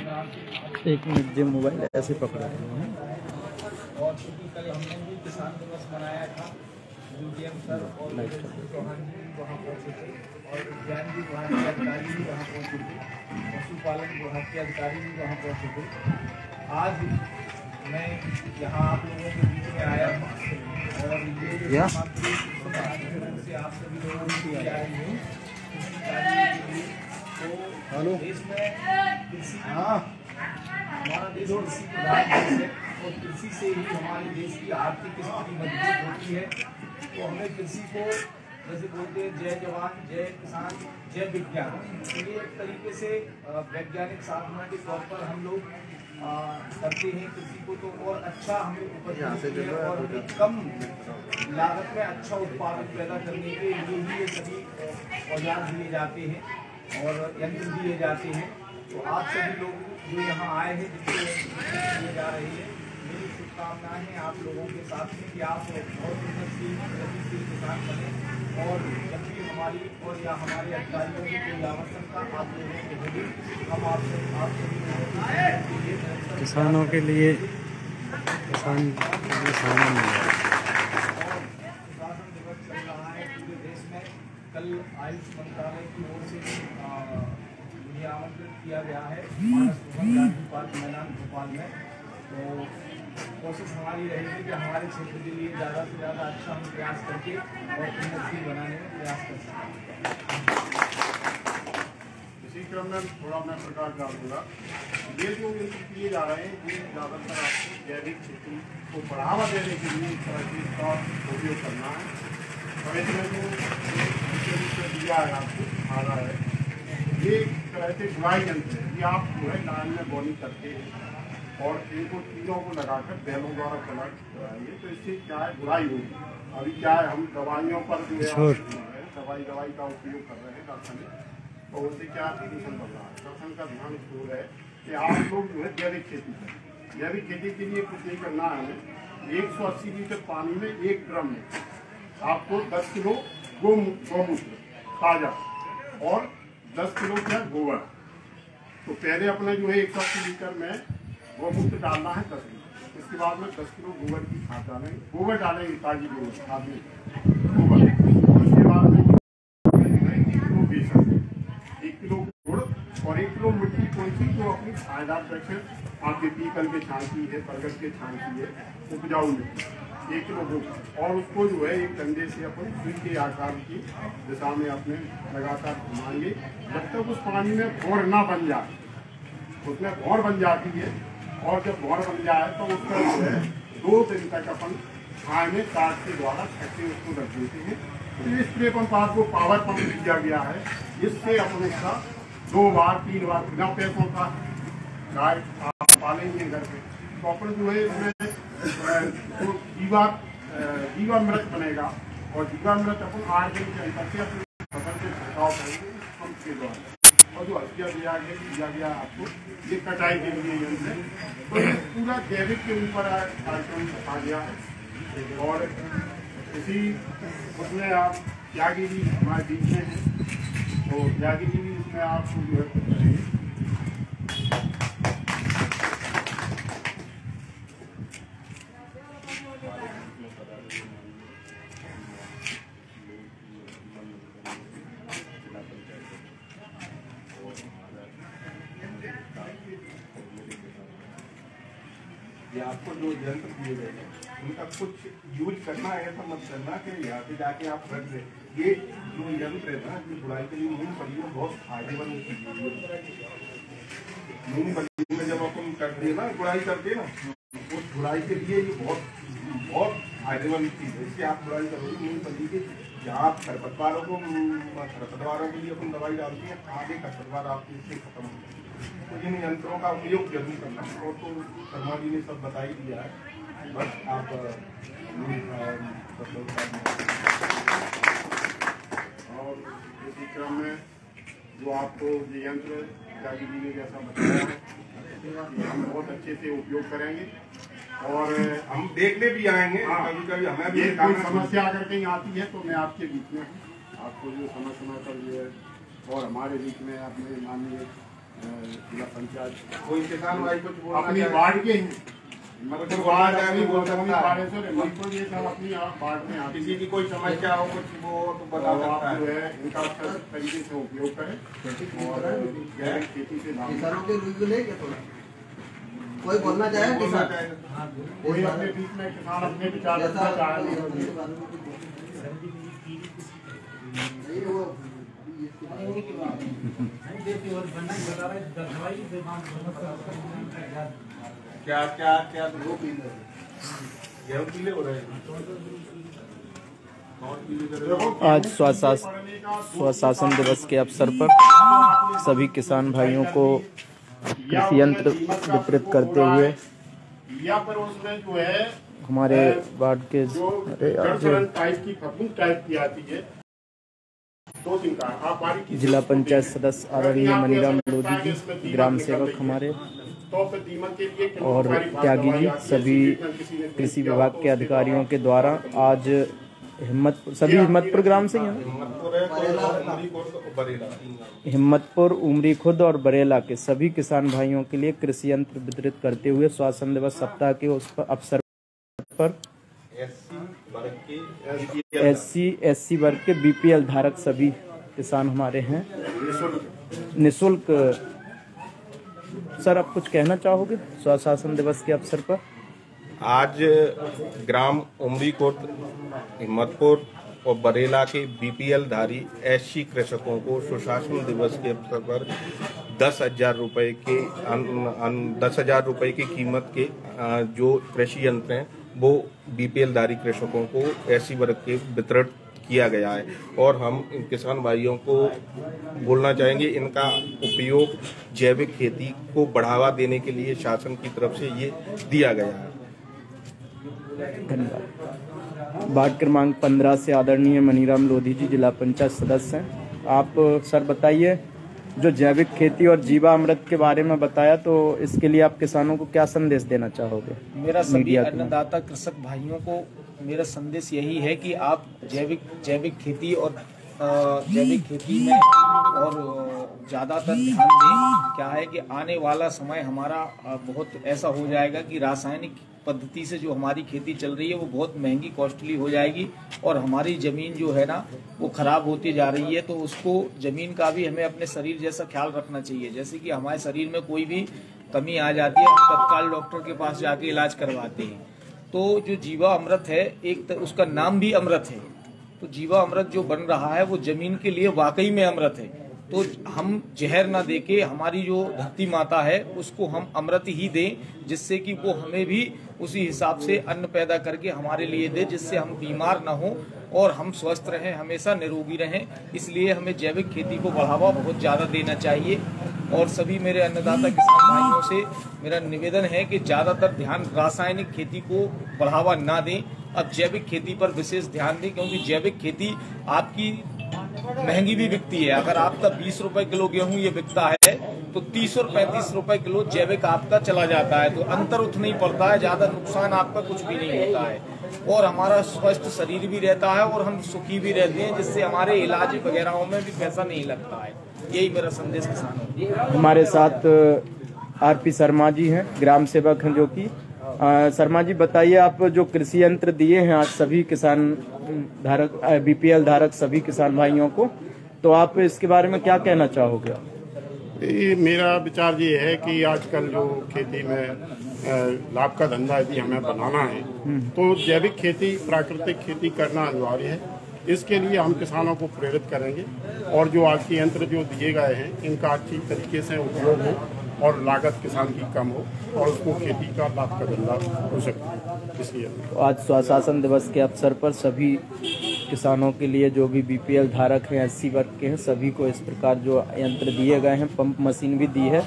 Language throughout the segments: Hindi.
एक मिनट जो मोबाइल ऐसे पकड़ा रहे हैं। और क्योंकि कल हमने भी किसान दिवस मनाया था, यूडीएम सर और चौहान जी वहाँ पहुँचे थे और उद्यान विभाग के अधिकारी भी वहाँ पहुँचे थे, पशुपालन विभाग के अधिकारी भी वहाँ पहुँचे थे। आज मैं यहाँ आप लोगों के बीच में आया हूँ और ये सामग्री से आप सभी लोगों की आ रही है तो देश में कृषि हमारा देश कृषि प्रधान देश है और कृषि से ही हमारे देश की आर्थिक स्थिति मजबूत होती है। तो हमें कृषि को जैसे बोलते हैं जय जवान जय किसान जय विज्ञान, तो ये एक तरीके से वैज्ञानिक साधना के तौर पर हम लोग करते हैं कृषि को, तो और अच्छा हमें उपज मिलती है और कम लागत में अच्छा उत्पादन पैदा करने के लिए ही ये सभी औजार दिए जाते हैं और यंत्र दिए जाते हैं। तो आप सभी लोग जो यहाँ आए हैं जिससे दिए जा रही है, मेरी शुभकामनाएं हैं आप लोगों के साथ में कि आप बहुत उन्नतशील किसान बने और जब भी हमारी और या हमारे अधिकारियों की कोई आवश्यकता आप लोगों को होगी, हम आप सभी लोगों किसानों के लिए किसान सामान मिल रहा है। और सुशासन दिवस चल रहा है पूरे देश में। कल आयुष मंत्रालय की ओर से मुझे आमंत्रित किया गया है मानस भवन गांधी पार्क मैदान भोपाल में। तो कोशिश हमारी रहेगी कि हमारे क्षेत्र के लिए ज़्यादा से ज़्यादा अच्छा हम प्रयास करके और उन्नति बनाने में प्रयास कर सकें। इसी क्रम में थोड़ा मैं प्रकाश डाल दूँगा। ये जो किए जा रहे हैं ये ज़्यादातर आपको जैविक खेती को बढ़ावा देने के लिए इस तरह की इसका उपयोग करना है। और इसमें जो दिया है आपको आ रहा है, ये एक तरह से बुराई यंत्र है। ये आप जो है लाइन में बोनी करके और इनको तीनों को लगाकर बैलों द्वारा चला कराएंगे तो इससे क्या है बुराई होगी। अभी क्या है हम दवाइयों पर जो है दवाई का उपयोग कर रहे हैं रासायनिक, तो उससे क्या प्रदूषण बढ़ रहा है। शासन का ध्यान इसको है कि आप लोग जो है जैविक खेती करें। जैविक खेती के लिए कुछ नहीं करना है हमें। 180 लीटर पानी में 1 ड्रम में आपको 10 किलो गौमूत्र ताजा और 10 किलो क्या गोबर। तो पहले अपने जो है 180 लीटर में गौमूत्र डालना है 10 लीटर, इसके बाद में 10 किलो गोबर की खाद डालेंगे, गोबर डालेंगे ताजी गोबर खाद में गोबर। उसके बाद में 1 किलो बेसन, 1 किलो गुड़ और 1 किलो मिट्टी कौन सी जो अपनी फायदार रखें आपके पीपल के छान की है, बरगद के छान की है, उपजाऊ मिट्टी 1 किलो गोबर। और उसको जो है एक डंडे से अपन सुई के आकार की दिशा में अपने लगातार घुमाएंगे जब तक उस पानी में भौर ना बन जाए। उसमें भौर बन जाती है और जब भौर बन जाए तो उसका जो है 2 दिन तक अपन छाए में काट के द्वारा छक्के उसको रख देते हैं। तो इस स्प्रे पंप आपको पावर पंप दिया गया है, इससे अपन इसका 2 बार 3 बार बिना पैसों का गाय आप पालेंगे घर पे तो अपन जो है इसमें तो जीवामृत बनेगा और जीवामृत अपन 8 दिन के अंदर से अपनी फसल के छिड़काव करेंगे इस पंप के द्वारा। और जो हल्किया दिया गया आपको ये कटाई के लिए यंत्र है। तो ये पूरा जैविक के ऊपर कार्यक्रम आ गया है। और इसी उसमें आप त्यागी जी हमारे बीच में हैं, तो त्यागी जी भी उसमें आपको जो है करेंगे। ये आपको जो यंत्र दिए गए हैं उनका कुछ यूज करना है, ऐसा मत करना कि यहाँ पे जाके आप रख दें। ये जो यंत्र है ना, ये बुराई के लिए मूंगफली में बहुत फायदेमंद चीज है। मूंगफली में जब अपन करते हैं ना बुराई करते हैं ना, उस बुराई के लिए ये बहुत फायदेमंद चीज है। इससे आप बुराई करोगे मूंगफली की, जहाँ आप खरपतवारों के लिए अपन दवाई डालते हैं, आगे खरपतवार आपके इससे खत्म हो जाए। तो इन यंत्रों का उपयोग जरूर करना। और तो शर्मा जी ने सब बता ही दिया है, बस आप और इसी क्रम में जो आपको ये यंत्र त्यागी जी ने जैसा बताया है हम बहुत अच्छे से उपयोग करेंगे और हम देखने भी आएंगे। कभी कभी हमें भी कोई समस्या अगर कहीं आती है तो मैं आपके बीच में आपको जो समय पर जो है और हमारे बीच में अपने माननीय जिला पंचायत कोई किसान भाई कुछ बोलना अपनी चाहे? वार्ड के ही मतलब वार्ड है भी बोल सकता है। बिल्कुल ये सब अपनी वार्ड में आती किसी की कोई समस्या हो कुछ वो तो बता और सकता आप जो है। है इनका अच्छा तरीके से उपयोग करें और जैविक खेती से लाभ किसानों के रूप में क्या थोड़ा कोई बोलना चाहे बोलना किसान चाहे कोई अपने बीच में किसान अपने विचार रखना चाहे नहीं वो क्या क्या क्या दो गेहूं पीले हो रहे हैं। कौन पीले कर रहे हो? आज स्वशासन दिवस के अवसर पर सभी किसान भाइयों को कृषि यंत्र वितरित करते हुए या पर उसमें जो है हमारे वार्ड के जो टाइप की फफूंद टाइप की आती है तो जिनका आप बारीकी से जिला उसको पंचायत देखें। सदस्य अगर आदरणीय यहाँ पे मनीराम ऐसा लगता है लोधी कि इसमें जी दीमक ग्राम निकल सेवक रही है, हमारे तो फिर दीमक के लिए किन और हमारी बात त्यागी दवाई जी आती है, सभी ट्रीटमेंट किसी ने कृषि किया विभाग तो के उसके अधिकारियों दौरान के द्वारा आज हिम्मतपुर ग्राम से ही हैं। हिम्मतपुर है तो हमारी कोर्स तो बरेला। हिम्मतपुर, उमरी खुर्द और बरेला के सभी किसान भाइयों के लिए कृषि यंत्र वितरित करते हुए स्वशासन दिवस सप्ताह के उस अवसर पर एससी वर्ग के बीपीएल धारक सभी किसान हमारे हैं निःशुल्क। सर, आप कुछ कहना चाहोगे स्वशासन दिवस के अवसर पर? आज ग्राम उमरी कोट, हिम्मतपुर और बरेला के बीपीएल धारी एससी कृषकों को सुशासन दिवस के अवसर पर 10,000 रुपए के 10,000 रुपए की कीमत के जो कृषि यंत्र हैं वो बीपीएल धारी कृषकों को एससी वर्ग के वितरण किया गया है। और हम इन किसान भाइयों को बोलना चाहेंगे इनका उपयोग जैविक खेती को बढ़ावा देने के लिए शासन की तरफ से ये दिया गया है। धन्यवाद। वार्ड क्रमांक 15 से आदरणीय मनीराम लोधी जी जिला पंचायत सदस्य हैं। आप सर बताइए, जो जैविक खेती और जीवामृत के बारे में बताया, तो इसके लिए आप किसानों को क्या संदेश देना चाहोगे? मेरा सभी मीडिया के अन्नदाता कृषक भाइयों को मेरा संदेश यही है कि आप जैविक खेती और जैविक खेती में और ज़्यादातर ध्यान दें। क्या है कि आने वाला समय हमारा बहुत ऐसा हो जाएगा कि रासायनिक पद्धति से जो हमारी खेती चल रही है वो बहुत महंगी कॉस्टली हो जाएगी और हमारी ज़मीन जो है ना वो ख़राब होती जा रही है। तो उसको ज़मीन का भी हमें अपने शरीर जैसा ख्याल रखना चाहिए। जैसे कि हमारे शरीर में कोई भी कमी आ जाती है, हम तत्काल डॉक्टर के पास जाके इलाज करवाते हैं। तो जो जीवा अमृत है, एक उसका नाम भी अमृत है। तो जीवा अमृत जो बन रहा है वो जमीन के लिए वाकई में अमृत है। तो हम जहर ना देके हमारी जो धरती माता है उसको हम अमृत ही दें, जिससे कि वो हमें भी उसी हिसाब से अन्न पैदा करके हमारे लिए दे, जिससे हम बीमार ना हो और हम स्वस्थ रहें, हमेशा निरोगी रहें। इसलिए हमें जैविक खेती को बढ़ावा बहुत ज़्यादा देना चाहिए। और सभी मेरे अन्नदाता किसान भाइयों से मेरा निवेदन है कि ज़्यादातर ध्यान रासायनिक खेती को बढ़ावा ना दें, अब जैविक खेती पर विशेष ध्यान दें, क्योंकि जैविक खेती आपकी महंगी भी बिकती है। अगर आपका 20 रुपए किलो गेहूं ये बिकता है तो 30 और 35 रुपए किलो जैविक आपका चला जाता है। तो अंतर उतना ही पड़ता है, ज्यादा नुकसान आपका कुछ भी नहीं होता है और हमारा स्वस्थ शरीर भी रहता है और हम सुखी भी रहते हैं, जिससे हमारे इलाज वगैरह में भी पैसा नहीं लगता है। यही मेरा संदेश किसानों को। हमारे साथ आरपी शर्मा जी हैं, ग्राम सेवक हैं, जो कि शर्मा जी बताइए, आप जो कृषि यंत्र दिए हैं आज सभी किसान धारक, बीपीएल धारक सभी किसान भाइयों को, तो आप इसके बारे में क्या कहना चाहोगे? मेरा विचार ये है कि आजकल जो खेती में लाभ का धंधा यदि हमें बनाना है तो जैविक खेती, प्राकृतिक खेती करना अनिवार्य है। इसके लिए हम किसानों को प्रेरित करेंगे और जो आज के यंत्र जो दिए गए हैं इनका अच्छी तरीके से उपयोग हो और लागत किसान की कम हो और उसको खेती का लाभ का धंधा हो सके। इसलिए तो आज स्वशासन दिवस के अवसर पर सभी किसानों के लिए जो भी बीपीएल धारक हैं, एससी वर्ग के हैं, सभी को इस प्रकार जो यंत्र दिए गए हैं, पंप मशीन भी दी है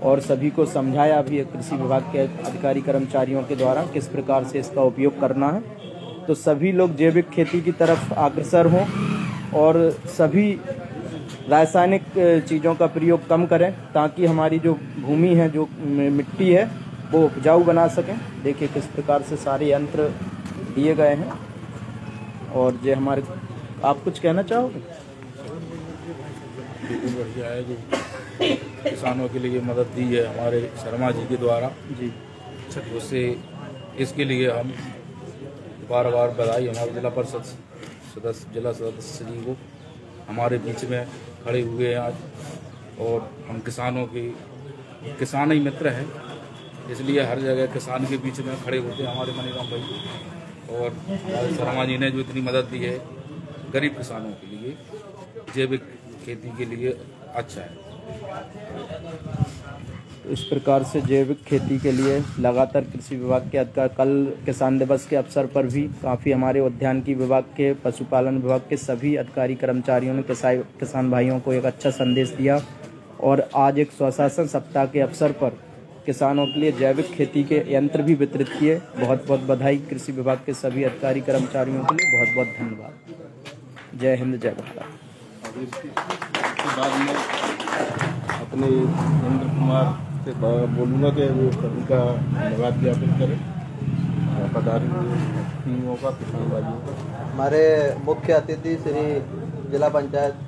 और सभी को समझाया भी है कृषि विभाग के अधिकारी कर्मचारियों के द्वारा किस प्रकार से इसका उपयोग करना है। तो सभी लोग जैविक खेती की तरफ अग्रसर हों और सभी रासायनिक चीज़ों का प्रयोग कम करें, ताकि हमारी जो भूमि है, जो मिट्टी है, वो उपजाऊ बना सकें। देखिए किस प्रकार से सारे यंत्र दिए गए हैं। और जो हमारे, आप कुछ कहना चाहोगे? बिल्कुल बढ़िया है। जो किसानों के लिए मदद दी है हमारे शर्मा जी के द्वारा जी, उससे इसके लिए हम बार बार बधाई हमारे जिला सदस्य जी को हमारे बीच में खड़े हुए हैं आज। और हम किसानों के किसान ही मित्र हैं, इसलिए हर जगह किसान के बीच में खड़े होते हैं हमारे मनीराम भाई। और हमारे शर्मा जी ने जो इतनी मदद दी है गरीब किसानों के लिए, जैविक खेती के लिए अच्छा है। तो इस प्रकार से जैविक खेती के लिए लगातार कृषि विभाग के अधिकारी, कल किसान दिवस के अवसर पर भी काफ़ी हमारे उद्यानिकी विभाग के, पशुपालन विभाग के सभी अधिकारी कर्मचारियों ने किसान भाइयों को एक अच्छा संदेश दिया। और आज एक स्वशासन सप्ताह के अवसर पर किसानों के लिए जैविक खेती के यंत्र भी वितरित किए। बहुत बहुत बधाई कृषि विभाग के सभी अधिकारी कर्मचारियों के लिए, बहुत बहुत धन्यवाद। जय हिंद, जय भारत। इसके बाद में अपने इंद्र कुमार से बोलूँगा कि वो सभी का धन्यवाद ज्ञापित करें पदाधिकारियों का, किसान भाइयों का। हमारे मुख्य अतिथि श्री जिला पंचायत